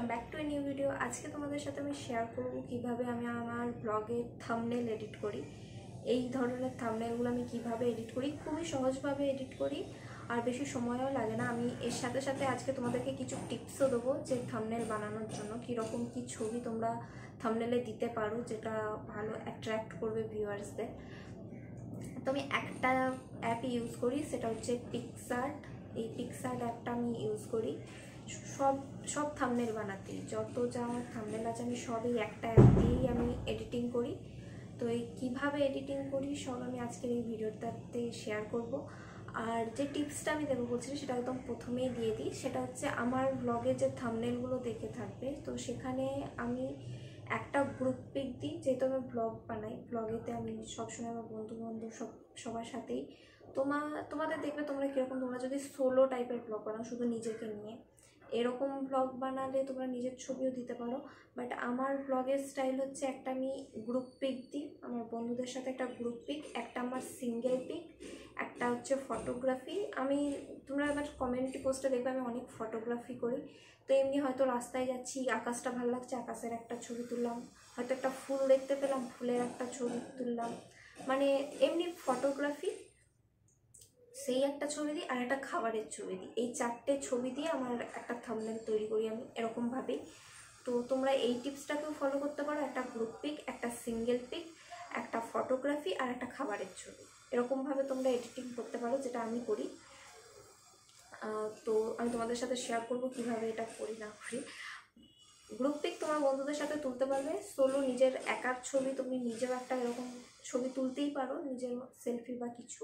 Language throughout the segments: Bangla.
Welcome back to a new video. আজকে তোমাদের সাথে আমি শেয়ার করব কিভাবে আমি আমার ব্লগে থাম্বনেল এডিট করি। এই ধরনের থাম্বনেলগুলো আমি কিভাবে এডিট করি, খুবই সহজভাবে এডিট করি আর বেশি সময়ও লাগে না। আমি এর সাথে সাথে আজকে তোমাদেরকে কিছু টিপসও দেবো যে থাম্বনেল বানানোর জন্য কীরকম কী ছবি তোমরা থাম্বনেলে দিতে পারো যেটা ভালো অ্যাট্রাক্ট করবে ভিউয়ার্সদের। তো আমি একটা অ্যাপ ইউজ করি, সেটা হচ্ছে পিক্সআর্ট। এই পিক্সআর্ট অ্যাপটা আমি ইউজ করি সব থাম্বনেল বানাতে, যত যা থাম্বনেল আছে আমি সব এই একটা অ্যাপ দিয়েই আমি এডিটিং করি। তো এই কীভাবে এডিটিং করি সব আমি আজকের এই ভিডিওটাতে শেয়ার করব। আর যে টিপসটা আমি দেবো বলছি সেটা একদম প্রথমেই দিয়ে দিই, সেটা হচ্ছে আমার ব্লগে যে থাম্বনেলগুলো দেখে থাকবে, তো সেখানে আমি একটা গ্রুপ পিক দিই। যেহেতু আমি ব্লগ বানাই, ব্লগেতে আমি সবসময় আমার বন্ধুবান্ধব সবার সাথেই তোমাদের দেখবে তোমরা কীরকম, তোমরা যদি সোলো টাইপের ব্লগ বানাও শুধু নিজেকে নিয়ে, এরকম ব্লগ বানালে তোমরা নিজের ছবিও দিতে পারো। বাট আমার ব্লগের স্টাইল হচ্ছে একটা আমি গ্রুপ পিক দিই, আমার বন্ধুদের সাথে একটা গ্রুপ পিক, একটা আমার সিঙ্গেল পিক, একটা হচ্ছে ফটোগ্রাফি। তোমরা এবার কমিউনিটি পোস্টে দেখবে আমি অনেক ফটোগ্রাফি করি। তো এমনি হয়তো রাস্তায় যাচ্ছি, আকাশটা ভালো লাগছে, আকাশের একটা ছবি তুললাম, হয়তো একটা ফুল দেখতে পেলাম, ফুলের একটা ছবি তুললাম, মানে এমনি ফটোগ্রাফি, সেই একটা ছবি দিই, আর একটা খাবারের ছবি দিই। এই চারটে ছবি দিয়ে আমার একটা থাম্বনেল তৈরি করি আমি এরকমভাবেই। তো তোমরা এই টিপসটাকেও ফলো করতে পারো, একটা গ্রুপ পিক, একটা সিঙ্গেল পিক, একটা ফটোগ্রাফি আর একটা খাবারের ছবি, এরকমভাবে তোমরা এডিটিং করতে পারো, যেটা আমি করি। তো আমি তোমাদের সাথে শেয়ার করব কিভাবে এটা করি না করি। গ্রুপ পিক তোমার বন্ধুদের সাথে তুলতে পারবে, সোলো নিজের একার ছবি তুমি নিজেও একটা এরকম ছবি তুলতেই পারো, নিজের সেলফি বা কিছু।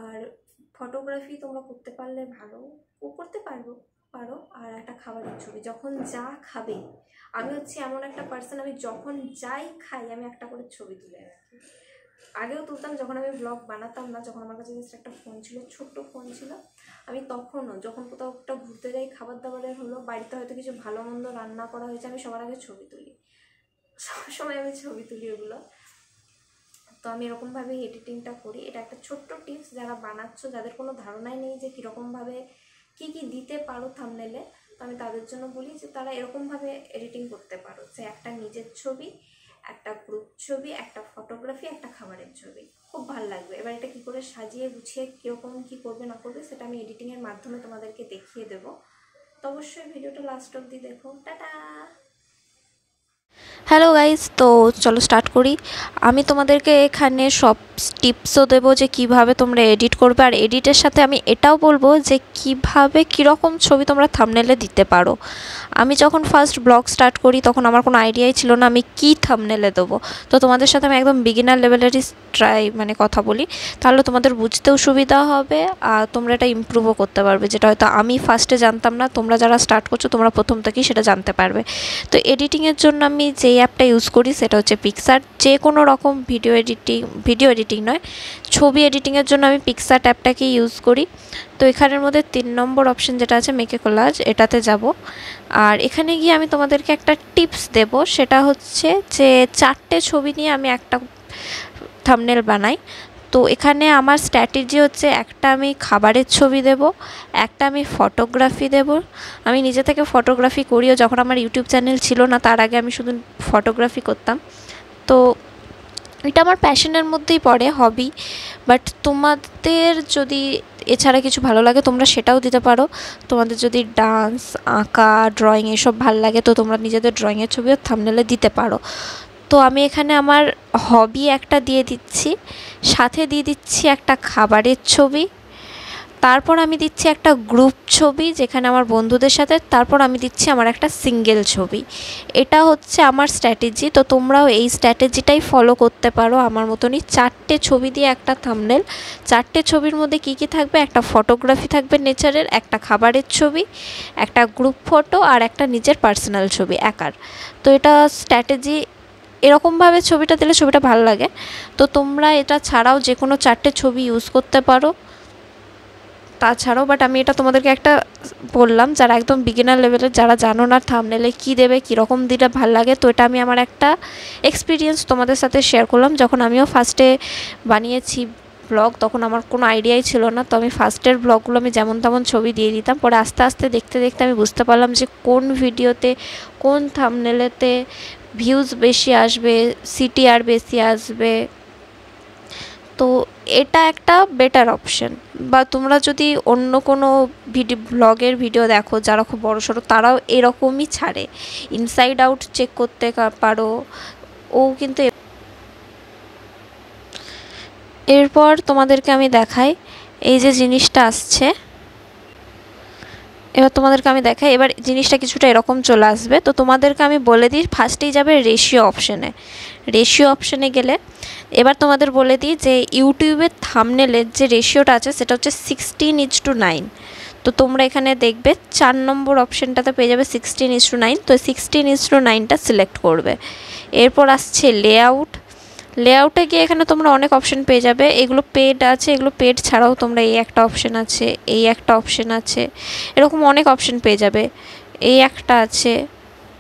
আর ফটোগ্রাফি তোমরা করতে পারলে ভালো, করতে পারো। আর একটা খাবারের ছবি, যখন যা খাবে, আমি হচ্ছে এমন একটা পার্সন, আমি যখন যাই খাই আমি একটা করে ছবি তুলে রাখি। আগেও তুলতাম যখন আমি ব্লগ বানাতাম না, যখন আমার কাছে জাস্ট একটা ফোন ছিল, ছোট্ট ফোন ছিল, আমি তখনও যখন কোথাও একটা ঘুরতে যাই, খাবার দাবারের হলো, বাড়িতে হয়তো কিছু ভালো মন্দ রান্না করা হয়েছে, আমি সবার আগে ছবি তুলি, সবসময় আমি ছবি তুলি ওগুলো। তো আমি এরকমভাবেই এডিটিংটা করি। এটা একটা ছোট্ট টিপস, যারা বানাচ্ছ, যাদের কোনো ধারণাই নেই যে কীরকমভাবে কী দিতে পারো থাম্বনেলে, তো আমি তাদের জন্য বলি যে তারা এরকমভাবে এডিটিং করতে পারো, যে একটা নিজের ছবি, একটা গ্রুপ ছবি, একটা ফটোগ্রাফি, একটা খাবারের ছবি, খুব ভালো লাগবে। এবার এটা কী করে সাজিয়ে গুছিয়ে কীরকম কী করবে না করবে সেটা আমি এডিটিংয়ের মাধ্যমে তোমাদেরকে দেখিয়ে দেবো। তো অবশ্যই ভিডিওটা লাস্ট অবধি দেখো। টাটা। হ্যালো গাইস, তো চলো স্টার্ট করি। আমি তোমাদেরকে এখানে সব টিপসও দেবো যে কিভাবে তোমরা এডিট করবে, আর এডিটের সাথে আমি এটাও বলবো যে কিভাবে কীরকম ছবি তোমরা থাম্বনেলে দিতে পারো। আমি যখন ফার্স্ট ব্লগ স্টার্ট করি তখন আমার কোনো আইডিয়াই ছিল না আমি কী থাম্বনেলে দেবো। তো তোমাদের সাথে আমি একদম বিগিনার লেভেলেরই কথা বলি, তাহলে তোমাদের বুঝতেও সুবিধা হবে আর তোমরা এটা ইমপ্রুভও করতে পারবে, যেটা হয়তো আমি ফার্স্টে জানতাম না। তোমরা যারা স্টার্ট করছো তোমরা প্রথম থেকেই সেটা জানতে পারবে। তো এডিটিংয়ের জন্য আমি যেই অ্যাপটা ইউজ করি সেটা হচ্ছে পিক্সআর্ট। যে কোনো রকম ভিডিও এডিটিং নয়, ছবি এডিটিংয়ের জন্য আমি পিক্সআর্ট অ্যাপটাকে ইউজ করি। তো এখানের মধ্যে 3 নম্বর অপশন যেটা আছে মেক এ কোলাজ, এটাতে যাব। আর এখানে গিয়ে আমি তোমাদেরকে একটা টিপস দেব, সেটা হচ্ছে যে 4টে ছবি নিয়ে আমি একটা থাম্বনেল বানাই। তো এখানে আমার স্ট্র্যাটেজি হচ্ছে, একটা আমি খাবারের ছবি দেব, একটা আমি ফটোগ্রাফি দেব। আমি নিজে থেকে ফটোগ্রাফি করিও, যখন আমার ইউটিউব চ্যানেল ছিল না তার আগে আমি শুধু ফটোগ্রাফি করতাম। তো এটা আমার প্যাশনের মধ্যেই পড়ে, হবি। বাট তোমাদের যদি এছাড়া কিছু ভালো লাগে তোমরা সেটাও দিতে পারো। তোমাদের যদি ডান্স, আঁকা, ড্রয়িং এসব ভালো লাগে তো তোমরা নিজেদের ড্রয়িংয়ের ছবিও থাম্বনেলে দিতে পারো। তো আমি এখানে আমার হবি একটা দিয়ে দিচ্ছি, সাথে দিয়ে দিচ্ছি একটা খাবারের ছবি, তারপর আমি দিচ্ছি একটা গ্রুপ ছবি যেখানে আমার বন্ধুদের সাথে, তারপর আমি দিচ্ছি আমার একটা সিঙ্গেল ছবি। এটা হচ্ছে আমার স্ট্র্যাটেজি। তো তোমরাও এই স্ট্র্যাটেজিটাই ফলো করতে পারো আমার মতনই। 4টে ছবি দিয়ে একটা থাম্বনেল। 4টে ছবির মধ্যে কী কী থাকবে, একটা ফটোগ্রাফি থাকবে নেচারের, একটা খাবারের ছবি, একটা গ্রুপ ফটো আর একটা নিজের পার্সোনাল ছবি একার। তো এটা স্ট্র্যাটেজি, এরকমভাবে ছবিটা দিলে ছবিটা ভালো লাগে। তো তোমরা এটা ছাড়াও যে কোনো 4টে ছবি ইউজ করতে পারো তাছাড়াও। বাট আমি এটা তোমাদেরকে একটা বললাম যারা একদম বিগিনার লেভেলের, যারা জানো না থাম্বনেলে কী দেবে, কীরকম দিলে ভালো লাগে। তো এটা আমি আমার একটা এক্সপিরিয়েন্স তোমাদের সাথে শেয়ার করলাম, যখন আমিও ফার্স্টে বানিয়েছি ব্লগ, তখন আমার কোনো আইডিয়াই ছিল না। তো আমি ফার্স্টের ব্লগগুলো আমি যেমন তেমন ছবি দিয়ে দিতাম। পরে আস্তে আস্তে দেখতে দেখতে আমি বুঝতে পারলাম যে কোন ভিডিওতে কোন থাম্বনেলেতে ভিউজ বেশি আসবে, সিটিআর বেশি আসবে। তো এটা একটা বেটার অপশন। বা তোমরা যদি অন্য কোনো ব্লগের ভিডিও দেখো যারা খুব বড়সড়, তারাও এরকমই ছাড়ে, ইনসাইড আউট চেক করতে পারো। ও কিন্তু এরপর তোমাদেরকে আমি দেখাই এই যে জিনিসটা আসছে, এবার তোমাদেরকে আমি দেখাই। এবার জিনিসটা কিছুটা এরকম চলে আসবে। তো তোমাদেরকে আমি বলে দিই, ফার্স্টেই যাবে রেশিও অপশানে। রেশিও অপশানে গেলে এবার তোমাদের বলে দিই যে ইউটিউবের থাম্বনেলের যে রেশিওটা আছে সেটা হচ্ছে 16:9। তো তোমরা এখানে দেখবে 4 নম্বর অপশানটাতে পেয়ে যাবে 16:9। তো 16:9টা সিলেক্ট করবে। এরপর আসছে লেআউট। লেআউটে গিয়ে এখানে তোমরা অনেক অপশান পেয়ে যাবে। এগুলো পেড আছে, এগুলো পেড ছাড়াও তোমরা এই একটা অপশান আছে, এই একটা অপশান আছে, এরকম অনেক অপশান পেয়ে যাবে। এই একটা আছে।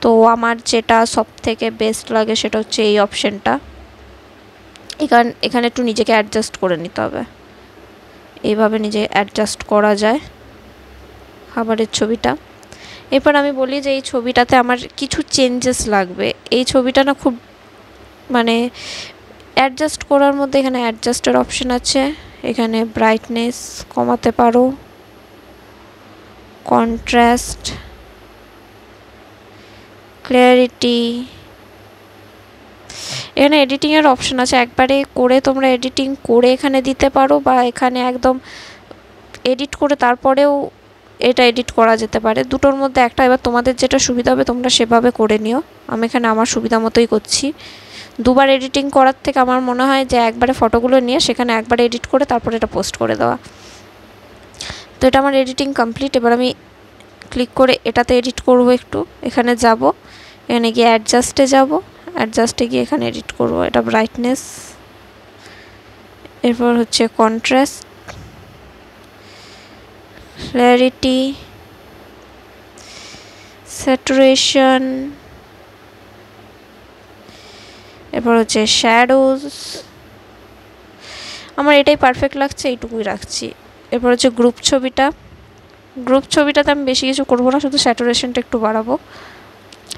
তো আমার যেটা সব থেকে বেস্ট লাগে সেটা হচ্ছে এই অপশানটা। এখানে একটু নিজেকে অ্যাডজাস্ট করে নিতে হবে, এইভাবে নিজে অ্যাডজাস্ট করা যায় খাবারের ছবিটা। এরপর আমি বলি যে এই ছবিটাতে আমার কিছু চেঞ্জেস লাগবে। এই ছবিটা না খুব মানে অ্যাডজাস্ট করার মধ্যে এখানে অ্যাডজাস্টের অপশান আছে, এখানে ব্রাইটনেস কমাতে পারো, কন্ট্রাস্ট, ক্লিয়ারিটি, এখানে এডিটিংয়ের অপশান আছে। একবারে করে তোমরা এডিটিং করে এখানে দিতে পারো, বা এখানে একদম এডিট করে তারপরেও এটা এডিট করা যেতে পারে, দুটোর মধ্যে একটা। এবার তোমাদের যেটা সুবিধা হবে তোমরা সেভাবে করে নিও। আমি এখানে আমার সুবিধা মতোই করছি। দুবার এডিটিং করার থেকে আমার মনে হয় যে একবারে ফটোগুলো নিয়ে সেখানে একবারে এডিট করে তারপরে এটা পোস্ট করে দেওয়া। তো এটা আমার এডিটিং কমপ্লিট। এবার আমি ক্লিক করে এটাতে এডিট করব। একটু এখানে যাব, এখানে গিয়ে অ্যাডজাস্টে যাব, অ্যাডজাস্টে গিয়ে এখানে এডিট করব। এটা ব্রাইটনেস, এরপর হচ্ছে কন্ট্রাস্ট, ক্ল্যারিটি, স্যাচুরেশন, এরপর হচ্ছে শ্যাডোজ। আমার এটাই পারফেক্ট লাগছে, এইটুকুই রাখছি। এরপর হচ্ছে গ্রুপ ছবিটা। গ্রুপ ছবিটাতে আমি বেশি কিছু করবো না, শুধু স্যাচুরেশনটা একটু বাড়াবো।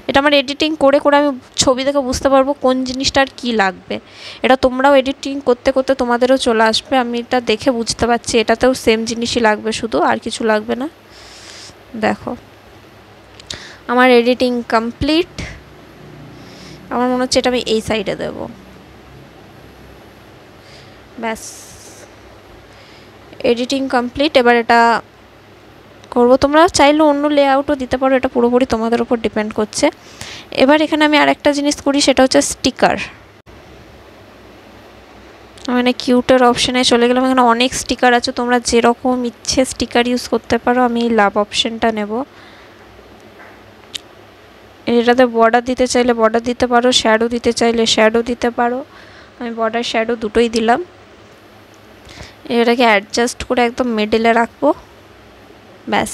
এটা আমার এডিটিং করে করে আমি ছবি দেখে বুঝতে পারবো কোন জিনিসটার কী লাগবে। এটা তোমরাও এডিটিং করতে করতে তোমাদেরও চলে আসবে। আমি এটা দেখে বুঝতে পারছি এটাতেও সেম জিনিসই লাগবে, শুধু আর কিছু লাগবে না। দেখো আমার এডিটিং কমপ্লিট। আমার মনে হচ্ছে এটা আমি এই সাইডে দেব। ব্যাস, এডিটিং কমপ্লিট। এবার এটা করবো। তোমরা চাইলে অন্য লেআউটও দিতে পারো, এটা পুরোপুরি তোমাদের উপর ডিপেন্ড করছে। এবার এখানে আমি আরেকটা জিনিস করি, সেটা হচ্ছে স্টিকার। মানে কিউটের অপশানে চলে গেলাম। এখানে অনেক স্টিকার আছে, তোমরা যেরকম ইচ্ছে স্টিকার ইউজ করতে পারো। আমি লাভ অপশানটা নেব। এটাতে বর্ডার দিতে চাইলে বর্ডার দিতে পারো, শ্যাডো দিতে চাইলে শ্যাডো দিতে পারো। আমি বর্ডার শ্যাডো দুটোই দিলাম। এটাকে অ্যাডজাস্ট করে একদম মিডলে রাখবো। ব্যাস,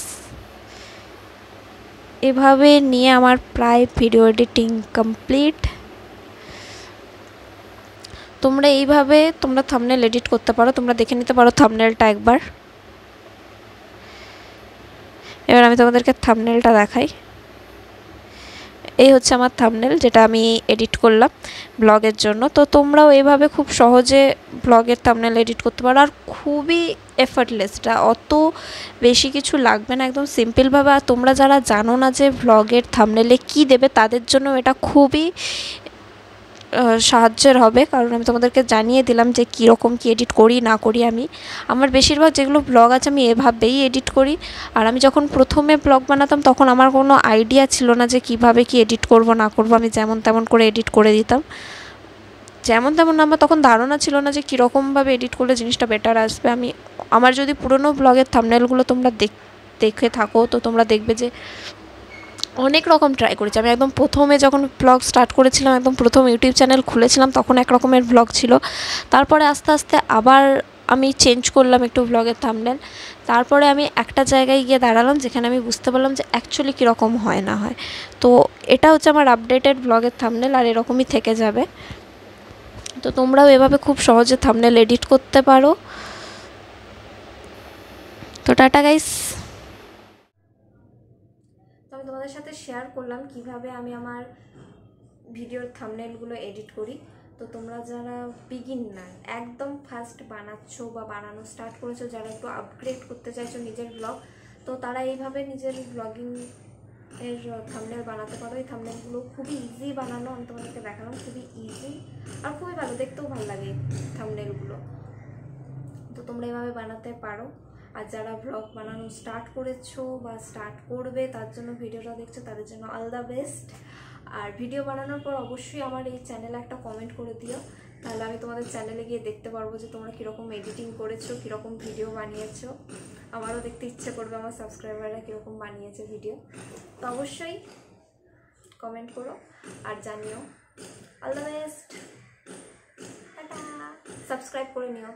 এভাবে নিয়ে আমার প্রায় ভিডিও এডিটিং কমপ্লিট। তোমরা এইভাবে তোমরা থাম্বনেল এডিট করতে পারো। তোমরা দেখে নিতে পারো থাম্বনেলটা একবার। এবার আমি তোমাদেরকে থাম্বনেলটা দেখাই। এই হচ্ছে আমার থাম্বনেল, যেটা আমি এডিট করলাম ব্লগের জন্য। তো তোমরাও এইভাবে খুব সহজে ব্লগের থাম্বনেল এডিট করতে পারো, আর খুবই এফর্টলেস। এটা অত বেশি কিছু লাগবে না, একদম সিম্পলভাবে। আর তোমরা যারা জানো না যে ব্লগের থাম্বনেলে কী দেবে, তাদের জন্য এটা খুবই সাহায্যের হবে, কারণ আমি তোমাদেরকে জানিয়ে দিলাম যে কীরকম কী এডিট করি না করি। আমার বেশিরভাগ যেগুলো ব্লগ আছে আমি এভাবেই এডিট করি। আর আমি যখন প্রথমে ব্লগ বানাতাম তখন আমার কোনো আইডিয়া ছিল না যে কিভাবে কি এডিট করব না করব। আমি যেমন তেমন করে এডিট করে দিতাম, যেমন তেমন। আমার তখন ধারণা ছিল না যে কীরকমভাবে এডিট করলে জিনিসটা বেটার আসবে। আমার যদি পুরনো ব্লগের থাম্বনেলগুলো তোমরা দেখে থাকো, তো তোমরা দেখবে যে অনেক রকম ট্রাই করেছি। আমি একদম প্রথমে যখন ব্লগ স্টার্ট করেছিলাম, একদম প্রথম ইউটিউব চ্যানেল খুলেছিলাম, তখন এক রকমের ব্লগ ছিল। তারপরে আস্তে আস্তে আবার আমি চেঞ্জ করলাম একটু ব্লগের থাম্বনেল। তারপরে আমি একটা জায়গায় গিয়ে দাঁড়ালাম যেখানে আমি বুঝতে পারলাম যে অ্যাকচুয়ালি কীরকম হয় না হয়। তো এটা হচ্ছে আমার আপডেটেড ব্লগের থাম্বনেল, আর এরকমই থেকে যাবে। তো তোমরাও এভাবে খুব সহজে থাম্বনেল এডিট করতে পারো। তো টাটা গাইস। তো আমি তোমাদের সাথে শেয়ার করলাম কিভাবে আমি আমার ভিডিওর থাম্বনেলগুলো এডিট করি। তো তোমরা যারা বিগিনার, একদম ফার্স্ট বানাচ্ছ বা বানানো স্টার্ট করেছো, যারা একটু আপগ্রেড করতে চাইছো নিজের ব্লগ, তো তারা এইভাবে নিজের ব্লগিং এর থাম্বনেল বানাতে পারো। এই থাম্বনেলগুলো খুবই ইজি বানানো, আমি তোমাদেরকে দেখালাম, খুবই ইজি আর খুবই ভালো, দেখতেও ভালো লাগে থাম্বনেলগুলো। তো তোমরা এইভাবে বানাতে পারো। আর যারা ব্লগ বানানো স্টার্ট করেছো বা স্টার্ট করবে, তার জন্য ভিডিওটা দেখছো, তাদের জন্য অল দ্য বেস্ট। আর ভিডিও বানানোর পর অবশ্যই আমার এই চ্যানেলে একটা কমেন্ট করে দিও, তাহলে আমি তোমাদের চ্যানেলে গিয়ে দেখতে পারবো যে তোমরা কীরকম এডিটিং করেছো, কীরকম ভিডিও বানিয়েছো। আমারও দেখতে ইচ্ছে করবে আমার সাবস্ক্রাইবাররা কীরকম বানিয়েছে ভিডিও। তো অবশ্যই কমেন্ট করো আর জানিও। All the best, tata. Subscribe করে নিও।